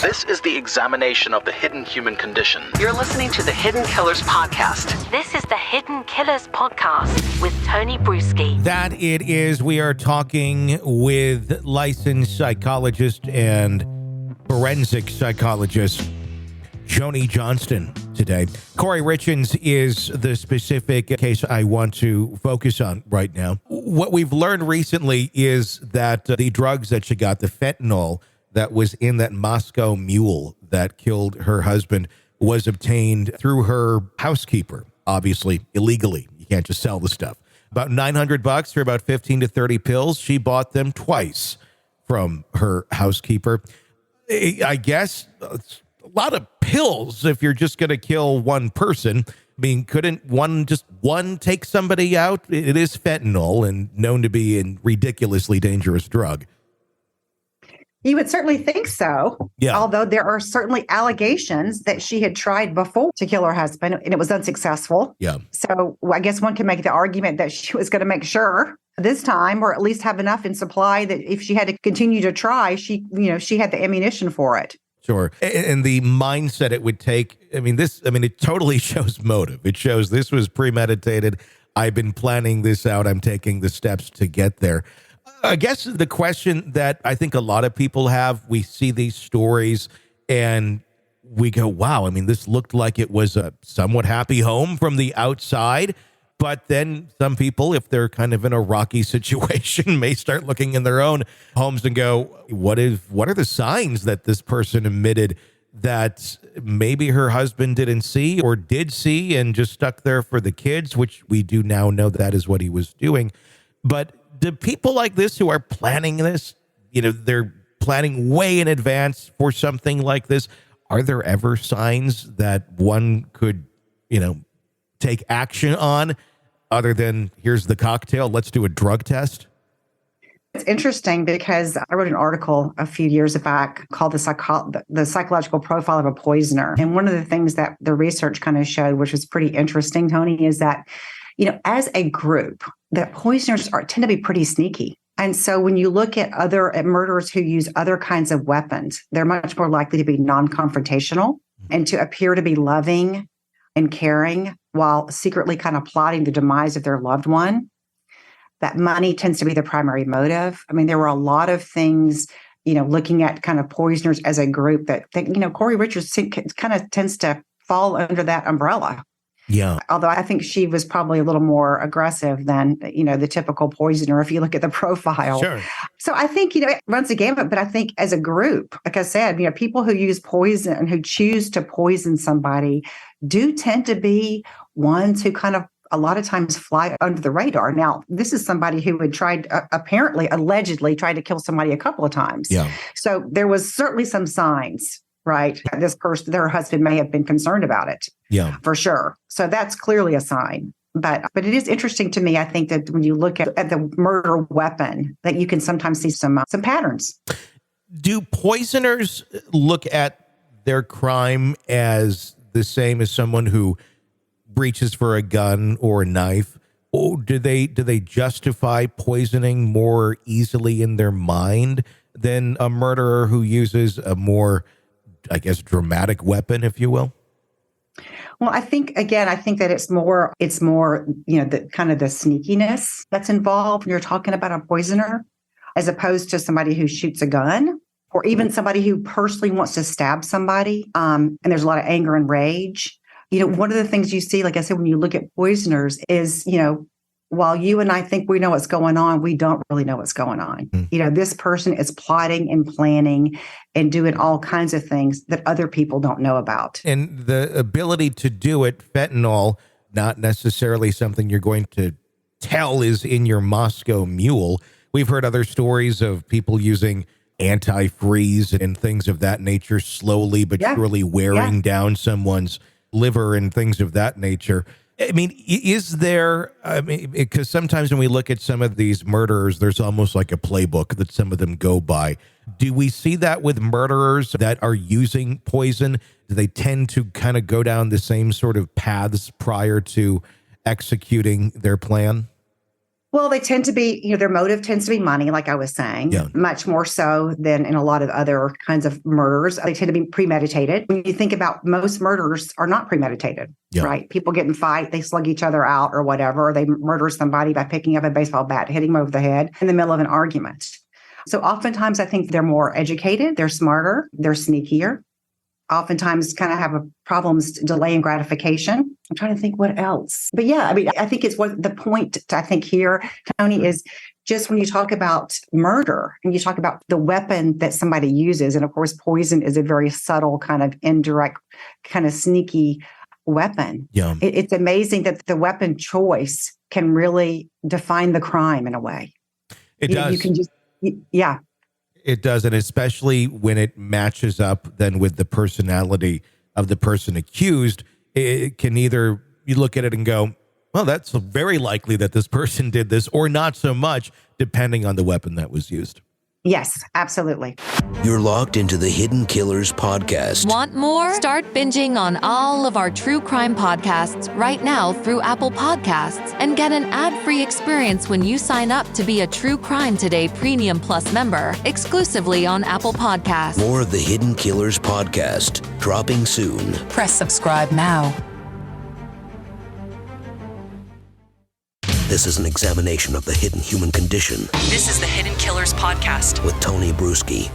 This is the examination of the hidden human condition. You're listening to the Hidden Killers Podcast. This is the Hidden Killers Podcast with Tony Brueski. That it is. We are talking with licensed psychologist and forensic psychologist Joni Johnston today. Kouri Richins is the specific case I want to focus on right now. What we've learned recently is that the drugs that she got, the fentanyl that was in that Moscow mule that killed her husband, was obtained through her housekeeper, obviously illegally. You can't just sell the stuff. About $900 for about 15 to 30 pills. She bought them twice from her housekeeper. I guess it's a lot of pills if you're just going to kill one person. I mean, couldn't one take somebody out? It is fentanyl and known to be a ridiculously dangerous drug. You would certainly think so. Yeah. Although there are certainly allegations that she had tried before to kill her husband and it was unsuccessful. Yeah. So I guess one can make the argument that she was going to make sure this time, or at least have enough in supply that if she had to continue to try, she had the ammunition for it. Sure. And the mindset it would take, it totally shows motive. It shows this was premeditated. I've been planning this out. I'm taking the steps to get there. I guess the question that I think a lot of people have, we see these stories and we go, wow, this looked like it was a somewhat happy home from the outside. But then some people, if they're kind of in a rocky situation, may start looking in their own homes and go, what are the signs that this person emitted that maybe her husband didn't see or did see and just stuck there for the kids, which we do now know that is what he was doing. But do people like this who are planning this, they're planning way in advance for something like this, are there ever signs that one could, take action on other than here's the cocktail, let's do a drug test? It's interesting because I wrote an article a few years back called the psychological profile of a poisoner. And one of the things that the research kind of showed, which was pretty interesting, Tony, is that, as a group, that poisoners tend to be pretty sneaky. And so when you look at murderers who use other kinds of weapons, they're much more likely to be non-confrontational and to appear to be loving and caring while secretly kind of plotting the demise of their loved one. That money tends to be the primary motive. There were a lot of things, looking at kind of poisoners as a group that Kouri Richins kind of tends to fall under that umbrella. Yeah. Although I think she was probably a little more aggressive than, the typical poisoner, if you look at the profile. Sure. So I think, it runs the gamut, but I think as a group, like I said, people who use poison and who choose to poison somebody do tend to be ones who kind of a lot of times fly under the radar. Now, this is somebody who had allegedly tried to kill somebody a couple of times. Yeah. So there was certainly some signs, right? This person, their husband may have been concerned about it. Yeah, for sure. So that's clearly a sign. But it is interesting to me, I think, that when you look at the murder weapon, that you can sometimes see some patterns. Do poisoners look at their crime as the same as someone who reaches for a gun or a knife? Or do they justify poisoning more easily in their mind than a murderer who uses a more, I guess, dramatic weapon, if you will? Well, I think that it's more, the kind of the sneakiness that's involved when you're talking about a poisoner, as opposed to somebody who shoots a gun or even somebody who personally wants to stab somebody. And there's a lot of anger and rage. One of the things you see, like I said, when you look at poisoners is, while you and I think we know what's going on, we don't really know what's going on. This person is plotting and planning and doing all kinds of things that other people don't know about. And the ability to do it, fentanyl, not necessarily something you're going to tell is in your Moscow mule. We've heard other stories of people using antifreeze and things of that nature, slowly but surely wearing down someone's liver and things of that nature. Is there, because sometimes when we look at some of these murderers, there's almost like a playbook that some of them go by. Do we see that with murderers that are using poison? Do they tend to kind of go down the same sort of paths prior to executing their plan? Well, they tend to be, their motive tends to be money, like I was saying, much more so than in a lot of other kinds of murders. They tend to be premeditated. When you think about most murders are not premeditated, right? People get in fight, they slug each other out or whatever, or they murder somebody by picking up a baseball bat, hitting them over the head in the middle of an argument. So oftentimes I think they're more educated, they're smarter, they're sneakier. Oftentimes kind of have problems delaying gratification. I'm trying to think what else. But yeah, I mean, I think it's what the point I think here, Tony, is just when you talk about murder and you talk about the weapon that somebody uses, and of course, poison is a very subtle kind of indirect, kind of sneaky weapon. Yeah. It's amazing that the weapon choice can really define the crime in a way. It does. You can just, yeah. It does, and especially when it matches up then with the personality of the person accused, it can either you look at it and go, well, that's very likely that this person did this, or not so much, depending on the weapon that was used. Yes, absolutely. You're logged into the Hidden Killers podcast. Want more? Start binging on all of our true crime podcasts right now through Apple Podcasts and get an ad-free experience when you sign up to be a True Crime Today Premium Plus member exclusively on Apple Podcasts. More of the Hidden Killers podcast dropping soon. Press subscribe now. This is an examination of the hidden human condition This is the Hidden Killers podcast with Tony Brueski.